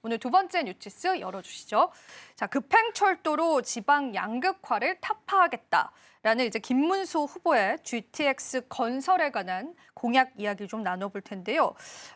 오늘 두 번째 뉴티스 열어주시죠. 자, 급행철도로 지방 양극화를 타파하겠다라는 이제 김문수 후보의 GTX 건설에 관한 공약 이야기 좀 나눠볼 텐데요.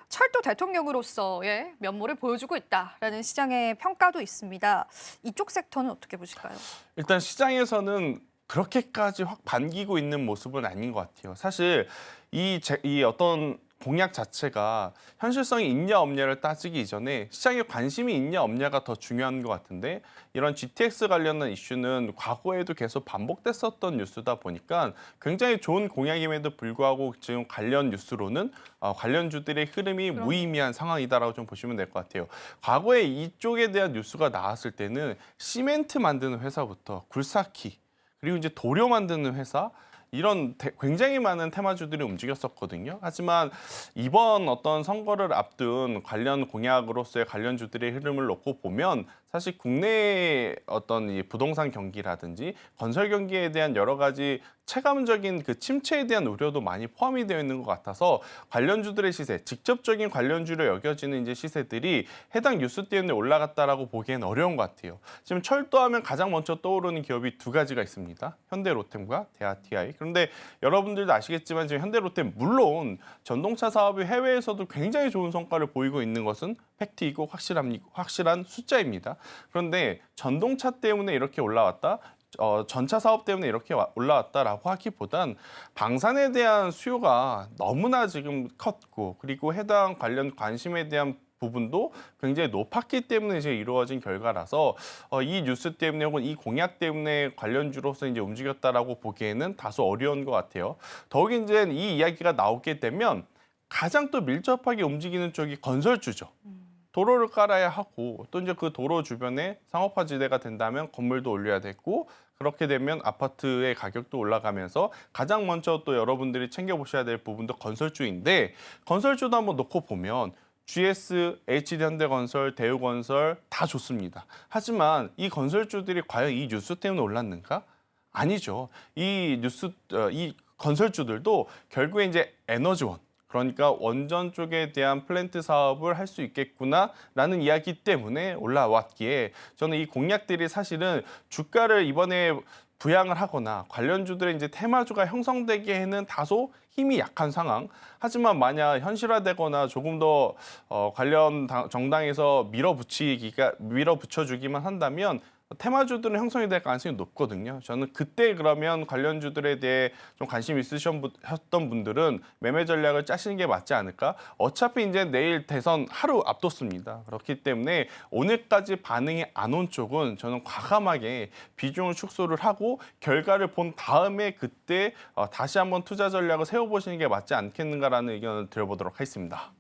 철도 대통령으로서의 면모를 보여주고 있다라는 시장의 평가도 있습니다. 이쪽 섹터는 어떻게 보실까요? 일단 시장에서는 그렇게까지 확 반기고 있는 모습은 아닌 것 같아요. 사실 이 어떤 공약 자체가 현실성이 있냐 없냐를 따지기 이전에 시장에 관심이 있냐 없냐가 더 중요한 것 같은데, 이런 GTX 관련한 이슈는 과거에도 계속 반복됐었던 뉴스다 보니까 굉장히 좋은 공약임에도 불구하고 지금 관련 뉴스로는 관련주들의 흐름이 무의미한 상황이다라고 좀 보시면 될 것 같아요. 과거에 이쪽에 대한 뉴스가 나왔을 때는 시멘트 만드는 회사부터 굴삭기, 그리고 이제 도료 만드는 회사, 이런 굉장히 많은 테마주들이 움직였었거든요. 하지만 이번 어떤 선거를 앞둔 관련 공약으로서의 관련주들의 흐름을 놓고 보면 사실 국내의 어떤 이 부동산 경기라든지 건설 경기에 대한 여러 가지 체감적인 그 침체에 대한 우려도 많이 포함이 되어 있는 것 같아서 관련주들의 시세, 직접적인 관련주로 여겨지는 이제 시세들이 해당 뉴스 때문에 올라갔다라고 보기엔 어려운 것 같아요. 지금 철도하면 가장 먼저 떠오르는 기업이 두 가지가 있습니다. 현대로템과 대하TI. 그런데 여러분들도 아시겠지만 지금 현대로템 물론 전동차 사업이 해외에서도 굉장히 좋은 성과를 보이고 있는 것은 팩트이고 확실한 숫자입니다. 그런데 전동차 때문에 이렇게 올라왔다, 전차 사업 때문에 이렇게 올라왔다라고 하기보단 방산에 대한 수요가 너무나 지금 컸고, 그리고 해당 관련 관심에 대한 부분도 굉장히 높았기 때문에 이제 이루어진 결과라서 이 뉴스 때문에 혹은 이 공약 때문에 관련주로서 이제 움직였다라고 보기에는 다소 어려운 것 같아요. 더욱이 이제 이 이야기가 나오게 되면 가장 또 밀접하게 움직이는 쪽이 건설주죠. 도로를 깔아야 하고, 또 이제 그 도로 주변에 상업화지대가 된다면 건물도 올려야 되고, 그렇게 되면 아파트의 가격도 올라가면서 가장 먼저 또 여러분들이 챙겨보셔야 될 부분도 건설주인데, 건설주도 한번 놓고 보면 GS, HD현대건설, 대우건설 다 좋습니다. 하지만 이 건설주들이 과연 이 뉴스 때문에 올랐는가? 아니죠. 이 건설주들도 결국에 이제 에너지원, 그러니까 원전 쪽에 대한 플랜트 사업을 할 수 있겠구나라는 이야기 때문에 올라왔기에, 저는 이 공약들이 사실은 주가를 이번에 부양을 하거나 관련주들의 이제 테마주가 형성되기에는 다소 힘이 약한 상황. 하지만 만약 현실화되거나 조금 더 관련 정당에서 밀어붙여주기만 한다면 테마주들은 형성이 될 가능성이 높거든요. 저는 그때 그러면 관련주들에 대해 좀 관심 있으셨던 분들은 매매 전략을 짜시는 게 맞지 않을까? 어차피 이제 내일 대선 하루 앞뒀습니다. 그렇기 때문에 오늘까지 반응이 안 온 쪽은 저는 과감하게 비중을 축소를 하고 결과를 본 다음에 그때 다시 한번 투자 전략을 세워보시는 게 맞지 않겠는가라는 의견을 드려보도록 하겠습니다.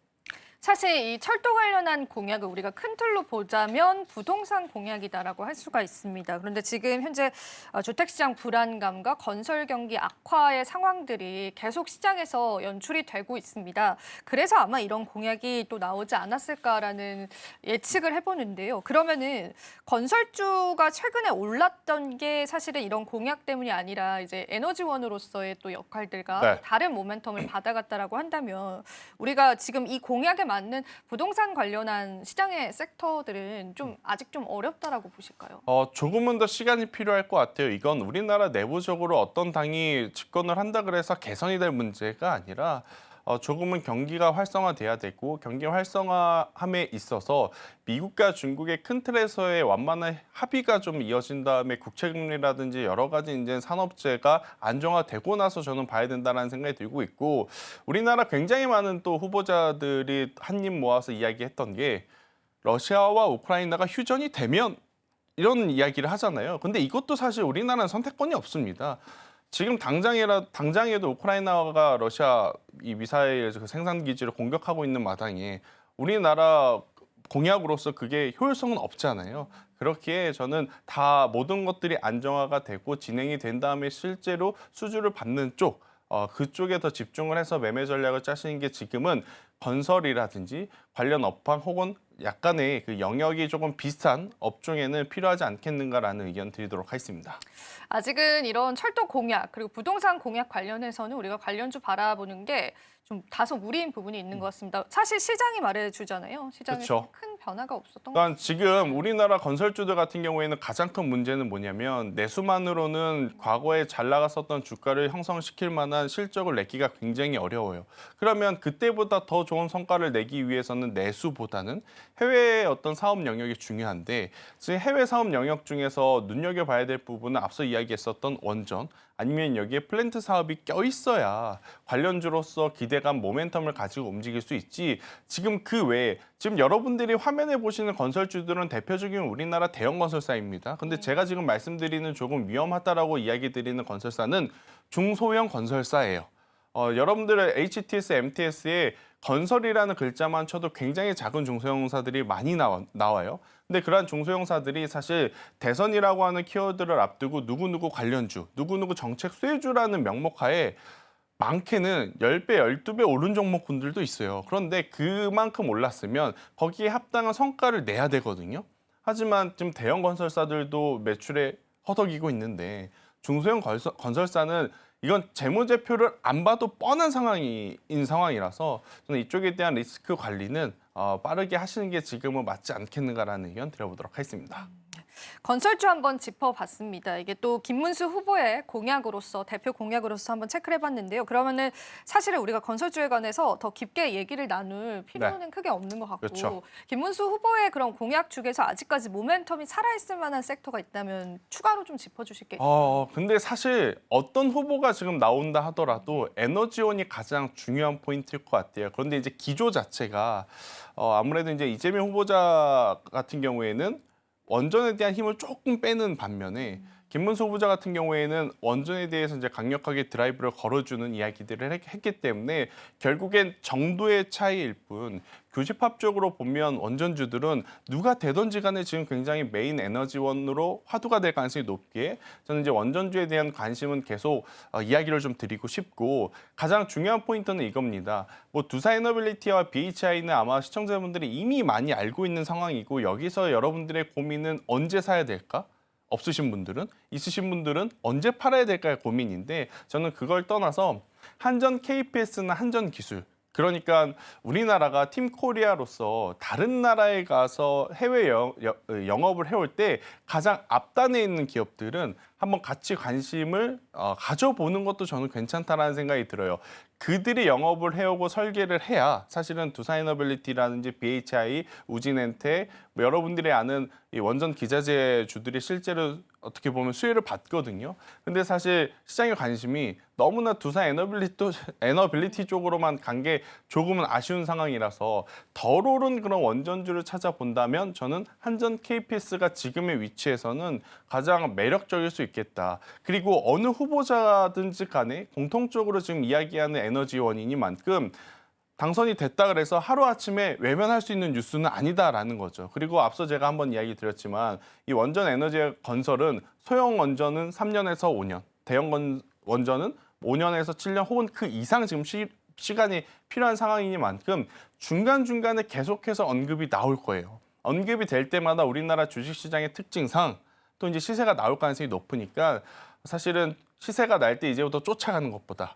사실 이 철도 관련한 공약을 우리가 큰 틀로 보자면 부동산 공약이다라고 할 수가 있습니다. 그런데 지금 현재 주택시장 불안감과 건설 경기 악화의 상황들이 계속 시장에서 연출이 되고 있습니다. 그래서 아마 이런 공약이 또 나오지 않았을까라는 예측을 해보는데요. 그러면은 건설주가 최근에 올랐던 게 사실은 이런 공약 때문이 아니라 이제 에너지원으로서의 또 역할들과 네. 다른 모멘텀을 받아갔다라고 한다면 우리가 지금 이 공약에 맞는 부동산 관련한 시장의 섹터들은 좀 아직 좀 어렵다라고 보실까요? 조금은 더 시간이 필요할 것 같아요. 이건 우리나라 내부적으로 어떤 당이 집권을 한다 그래서 개선이 될 문제가 아니라 조금은 경기가 활성화돼야 되고, 경기 활성화함에 있어서 미국과 중국의 큰 틀에서의 완만한 합의가 좀 이어진 다음에 국채금리라든지 여러 가지 이제 산업재가 안정화되고 나서 저는 봐야 된다는 생각이 들고 있고, 우리나라 굉장히 많은 또 후보자들이 한입 모아서 이야기했던 게 러시아와 우크라이나가 휴전이 되면 이런 이야기를 하잖아요. 근데 이것도 사실 우리나라는 선택권이 없습니다. 지금 당장에도 우크라이나가 러시아 이 미사일 그 생산 기지를 공격하고 있는 마당에 우리나라 공약으로서 그게 효율성은 없잖아요. 그렇기에 저는 다 모든 것들이 안정화가 되고 진행이 된 다음에 실제로 수주를 받는 쪽, 그쪽에 더 집중을 해서 매매 전략을 짜시는 게 지금은 건설이라든지 관련 업황 혹은 약간의 그 영역이 조금 비슷한 업종에는 필요하지 않겠는가라는 의견 드리도록 하겠습니다. 아직은 이런 철도 공약 그리고 부동산 공약 관련해서는 우리가 관련주 바라보는 게 좀 다소 무리인 부분이 있는 것 같습니다. 사실 시장이 말해주잖아요. 시장에서 그쵸. 큰 변화가 없었던 것 그러니까 같습니다. 지금 우리나라 건설주들 같은 경우에는 가장 큰 문제는 뭐냐면 내수만으로는 과거에 잘 나갔었던 주가를 형성시킬 만한 실적을 내기가 굉장히 어려워요. 그러면 그때보다 더 좋은 성과를 내기 위해서는 내수보다는 해외의 어떤 사업 영역이 중요한데 지금 해외 사업 영역 중에서 눈여겨봐야 될 부분은 앞서 이야기했었던 원전 아니면 여기에 플랜트 사업이 껴있어야 관련주로서 기대감, 모멘텀을 가지고 움직일 수 있지. 지금 그 외에 지금 여러분들이 화면에 보시는 건설주들은 대표적인 우리나라 대형 건설사입니다. 근데 제가 지금 말씀드리는 조금 위험하다라고 이야기 드리는 건설사는 중소형 건설사예요. 여러분들의 HTS, MTS에 건설이라는 글자만 쳐도 굉장히 작은 중소형사들이 많이 나와요. 근데 그러한 중소형사들이 사실 대선이라고 하는 키워드를 앞두고 누구누구 관련주, 누구누구 정책 수혜주라는 명목하에 많게는 10배, 12배 오른 종목군들도 있어요. 그런데 그만큼 올랐으면 거기에 합당한 성과를 내야 되거든요. 하지만 지금 대형 건설사들도 매출에 허덕이고 있는데 중소형 건설사는 이건 재무제표를 안 봐도 뻔한 상황인 상황이라서 저는 이쪽에 대한 리스크 관리는 빠르게 하시는 게 지금은 맞지 않겠는가라는 의견 드려보도록 하겠습니다. 건설주 한번 짚어봤습니다. 이게 또 김문수 후보의 공약으로서 대표 공약으로서 한번 체크를 해봤는데요. 그러면은 사실은 우리가 건설주에 관해서 더 깊게 얘기를 나눌 필요는 크게 없는 것 같고 그렇죠. 김문수 후보의 그런 공약 중에서 아직까지 모멘텀이 살아있을 만한 섹터가 있다면 추가로 좀 짚어주실 게 있어요. 근데 사실 어떤 후보가 지금 나온다 하더라도 에너지원이 가장 중요한 포인트일 것 같아요. 그런데 이제 기조 자체가 아무래도 이제 이재명 후보자 같은 경우에는 원전에 대한 힘을 조금 빼는 반면에 김문수 후보자 같은 경우에는 원전에 대해서 이제 강력하게 드라이브를 걸어주는 이야기들을 했기 때문에 결국엔 정도의 차이일 뿐 교집합적으로 보면 원전주들은 누가 되든지 간에 지금 굉장히 메인 에너지원으로 화두가 될 가능성이 높기에 저는 이제 원전주에 대한 관심은 계속 이야기를 좀 드리고 싶고 가장 중요한 포인트는 이겁니다. 뭐 두사에너빌리티와 BHI는 아마 시청자분들이 이미 많이 알고 있는 상황이고 여기서 여러분들의 고민은 언제 사야 될까? 없으신 분들은, 있으신 분들은 언제 팔아야 될까의 고민인데 저는 그걸 떠나서 한전 KPS나 한전 기술 그러니까 우리나라가 팀 코리아로서 다른 나라에 가서 해외 영업을 해올 때 가장 앞단에 있는 기업들은 한번 같이 관심을 가져보는 것도 저는 괜찮다라는 생각이 들어요. 그들이 영업을 해오고 설계를 해야 사실은 두사에너빌리티라든지 BHI, 우진엔테 뭐 여러분들이 아는 이 원전 기자재 주들이 실제로 어떻게 보면 수혜를 받거든요. 근데 사실 시장의 관심이 너무나 에너빌리티 쪽으로만 간 게 조금은 아쉬운 상황이라서 덜 오른 그런 원전주를 찾아본다면 저는 한전 KPS가 지금의 위치에서는 가장 매력적일 수 있겠다. 그리고 어느 후보자든지 간에 공통적으로 지금 이야기하는 에너지원이니만큼 당선이 됐다 그래서 하루아침에 외면할 수 있는 뉴스는 아니다라는 거죠. 그리고 앞서 제가 한번 이야기 드렸지만 이 원전 에너지 건설은 소형 원전은 3년에서 5년, 대형 원전은 5년에서 7년 혹은 그 이상 지금 시간이 필요한 상황이니만큼 중간중간에 계속해서 언급이 나올 거예요. 언급이 될 때마다 우리나라 주식시장의 특징상 또 이제 시세가 나올 가능성이 높으니까 사실은 시세가 날 때 이제부터 쫓아가는 것보다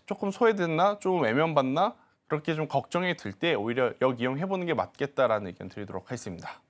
조금 소외됐나? 좀 외면받나? 그렇게 좀 걱정이 들 때 오히려 역이용해보는 게 맞겠다라는 의견 드리도록 하겠습니다.